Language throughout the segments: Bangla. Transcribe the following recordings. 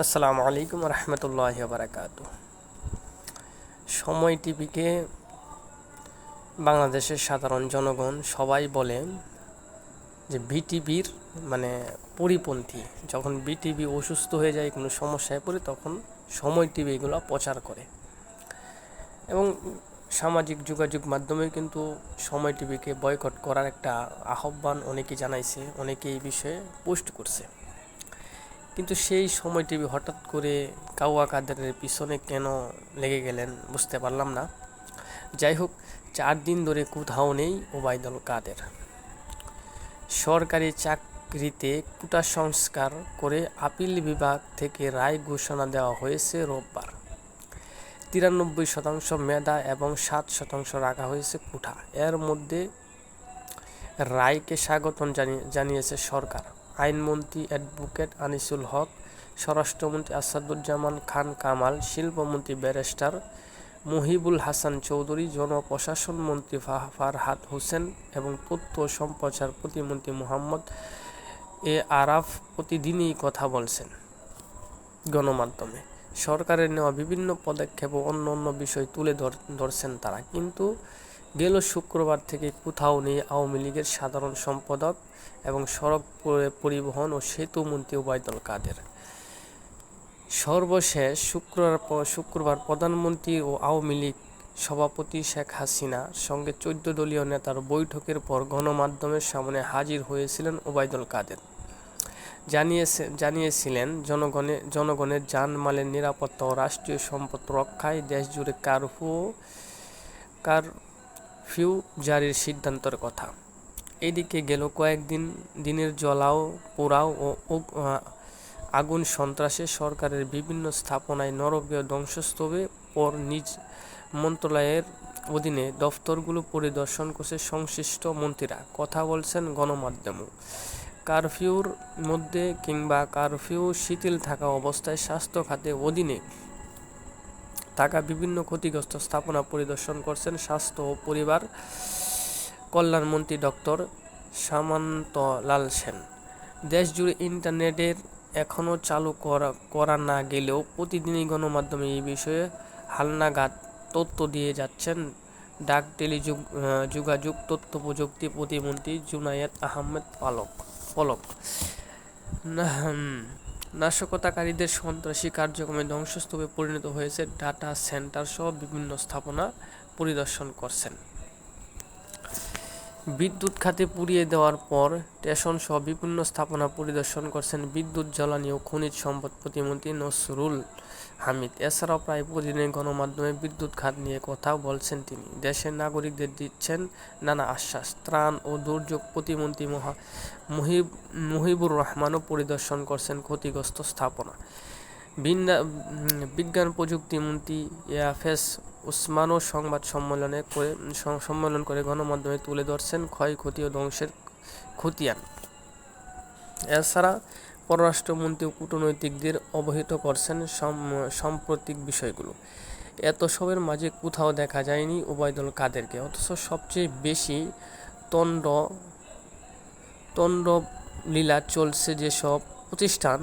আসসালামু আলাইকুম রহমতুল্লাহি ওয়া বারাকাতুহু। সময় টিভিকে বাংলাদেশের সাধারণ জনগণ সবাই বলে যে বিটিভির মানে পরিপন্থী। যখন বিটিভি অসুস্থ হয়ে যায়, কোনো সমস্যায় পড়ে, তখন সময় টিভি এগুলো প্রচার করে। এবং সামাজিক যোগাযোগ মাধ্যমে কিন্তু সময় টিভিকে বয়কট করার একটা আহ্বান অনেকেই জানাইছে, অনেকে এই বিষয়ে পোস্ট করছে। কিন্তু সেই সময় টিভি হঠাৎ করে কাওয়া কাদেরের পিছনে কেন লেগে গেলেন বুঝতে পারলাম না। যাই হোক, 4 দিন ধরে কোথাও নেই ওবায়দুল কাদের। সরকারি চাকরিতে কোটা সংস্কার করে আপিল বিভাগ থেকে রায় ঘোষণা দেওয়া হয়েছে রোববার। 93% মেধা এবং 7% রাখা হয়েছে কোটা। এর মধ্যে রায়কে স্বাগতম জানিয়েছে সরকার। আইনমন্ত্রী অ্যাডভোকেট আনিসুল হক, স্বরাষ্ট্রমন্ত্রী আসাদুজ্জামান খান কামাল, শিল্পমন্ত্রী ব্যারিস্টার মুহিবুল হাসান চৌধুরী, জনপ্রশাসন মন্ত্রী ফারহাদ হোসেন এবং তথ্য ও সম্প্রচার প্রতিমন্ত্রী মোহাম্মদ এ আরাফ প্রতিদিনই কথা বলছেন গণমাধ্যমে। সরকারের নেওয়া বিভিন্ন পদক্ষেপ ও অন্য বিষয় তুলে ধরছেন তারা। কিন্তু গেল শুক্রবার থেকে কোথাও নেই আওয়ামী লীগের সাধারণ সম্পাদক এবং সড়ক পরিবহন ও সেতু মন্ত্রী ওবায়দুল কাদের। সর্বশেষ শুক্রবার প্রধানমন্ত্রী ও আওয়ামী লীগ সভাপতি শেখ হাসিনার সঙ্গে 14 দলীয় নেতার বৈঠকের পর গণমাধ্যমের সামনে হাজির হয়েছিলেন ওবায়দুল কাদের। জানিয়েছিলেন জনগণের জানমালের নিরাপত্তা ও রাষ্ট্রীয় সম্পদ রক্ষায় দেশজুড়ে কারফিউ জারির সিদ্ধান্তের কথা। এদিকে গেল দিনের জ্বলাও পোড়াও ও আগুন সন্ত্রাসে সরকারের বিভিন্ন স্থাপনায় নরকীয় ধ্বংসস্তূপের পর নিজ মন্ত্রণালয়ের অধীনে দফতরগুলো পরিদর্শন করছে সংশ্লিষ্ট মন্ত্রীরা। কথা বলছেন গণমাধ্যমেও। কারফিউর মধ্যে কিংবা কারফিউ শিথিল থাকা অবস্থায় স্বাস্থ্য খাতের অধীনে থাকা বিভিন্ন ক্ষতিগ্রস্ত স্থাপনা পরিদর্শন করছেন স্বাস্থ্য ও পরিবার কল্যাণমন্ত্রী ডক্টর সামন্তলাল সেন। দেশজুড়ে ইন্টারনেটের এখনও চালু করা না গেলেও প্রতিদিনই গণমাধ্যমে এই বিষয়ে হালনাগাদ তথ্য দিয়ে যাচ্ছেন ডাক টেলিযোগাযোগ তথ্য প্রযুক্তি প্রতিমন্ত্রী জুনায়েদ আহমেদ পলক। নাশকতাকারীদের সন্ত্রাসী কার্যক্রমে ধ্বংসস্তূপে পরিণত হয়েছে ডাটা সেন্টার সহ বিভিন্ন স্থাপনা পরিদর্শন করছেন। বিদ্যুৎ খাতে পুড়িয়ে দেওয়ার পর স্টেশন সহ বিভিন্ন স্থাপনা পরিদর্শন করছেন বিদ্যুৎ, জ্বালানি ও খনিজ সম্পদ প্রতিমন্ত্রী নসরুল হামিদ। এছাড়াও প্রায় প্রতিদিন গণমাধ্যমে বিদ্যুৎ খাত নিয়ে কথা বলছেন তিনি। দেশের নাগরিকদের দিচ্ছেন নানা আশ্বাস। ত্রাণ ও দুর্যোগ প্রতিমন্ত্রী মুহিবুর রহমানও পরিদর্শন করছেন ক্ষতিগ্রস্ত স্থাপনা। বিজ্ঞান প্রযুক্তি মন্ত্রী ইয়াফেস ওসমানও সংবাদ সম্মেলন করে গণমাধ্যমে তুলে ধরছেন ক্ষয়ক্ষতি ও ধ্বংসের খতিয়ান। এছাড়া পররাষ্ট্রমন্ত্রী ও কূটনৈতিকদের অবহিত করছেন সাম্প্রতিক বিষয়গুলো। এত সবের মাঝে কোথাও দেখা যায়নি ওবায়দুল কাদেরকে। অথচ সবচেয়ে বেশি তণ্ডলীলা চলছে যেসব প্রতিষ্ঠান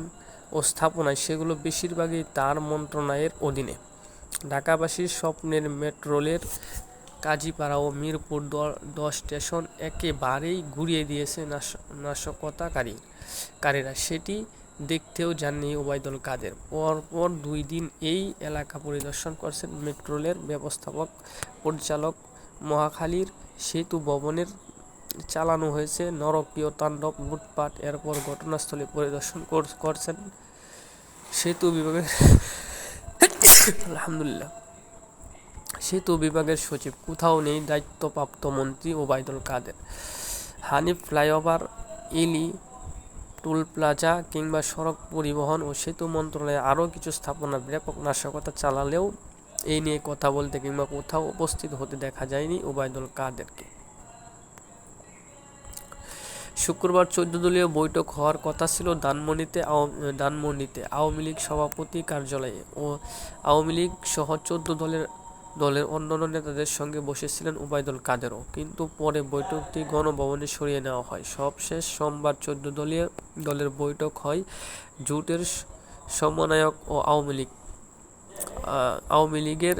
ও স্থাপনায়, সেগুলো বেশিরভাগই তার মন্ত্রণালয়ের অধীনে। ঢাকাবাসীর স্বপ্নের মেট্রো রেল কাজীপাড়া ও মিরপুর 10 স্টেশন একেবারেই ঘুরিয়ে দিয়েছে নাশকতাকারীরা। সেটি দেখতেও যাননি ওবায়দুল কাদের। পরপর 2 দিন এই এলাকা পরিদর্শন করছেন মেট্রো রেল ব্যবস্থাপক পরিচালক। মহাখালীর সেতু ভবনের চালানো হয়েছে নরকীয় তাণ্ডব, লুটপাট। এরপর ঘটনাস্থলে পরিদর্শন করছেন সেতু বিভাগের সচিব। কোথাও নেই দায়িত্বপ্রাপ্ত মন্ত্রী ওবায়দুল কাদের। হানিফ ফ্লাইওভার, ইলি টোল প্লাজা কিংবা সড়ক পরিবহন ও সেতু মন্ত্রণালয়ে আরও কিছু স্থাপনা ব্যাপক নাশকতা চালালেও এই নিয়ে কথা বলতে কিংবা কোথাও উপস্থিত হতে দেখা যায়নি ওবায়দুল কাদেরকে। শুক্রবার 14 দলীয় বৈঠক হওয়ার কথা ছিল ধানমন্ডিতে আওয়ামী লীগ সভাপতি কার্যালয়ে ও আওয়ামী লীগ সহ 14 দলের অন্যান্য নেতাদের সঙ্গে বসেছিলেন ওবায়দুল কাদেরও। কিন্তু পরে বৈঠকটি গণভবনে সরিয়ে নেওয়া হয়। সবশেষ সোমবার 14 দলের বৈঠক হয় জোটের সমন্বয়ক ও আওয়ামী লীগের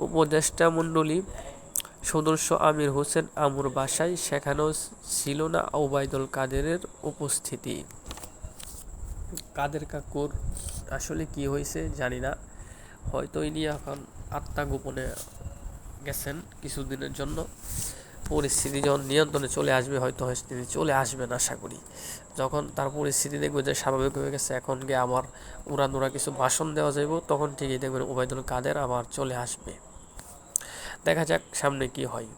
উপদেষ্টামণ্ডলী সদস্য আমির হোসেন আমুর বাসায় সেখানেও ছিল না ওবায়দুল কাদেরের উপস্থিতি। কাদের কাকুর আসলে কি হয়েছে জানি না, হয়তো ইনি এখন আত্মগোপনে গেছেন কিছুদিনের জন্য। পরিস্থিতি যখন নিয়ন্ত্রণে চলে আসবে, হয়তো তিনি চলে আসবেন আশা করি। যখন তার পরিস্থিতি দেখবে যে স্বাভাবিক হয়ে গেছে, এখন গিয়ে আবার উড়াদুরা কিছু ভাষণ দেওয়া যাইব, তখন ঠিকই দেখবেন ওবায়দুল কাদের আবার চলে আসবে। দেখা যাক সামনে কি হয়।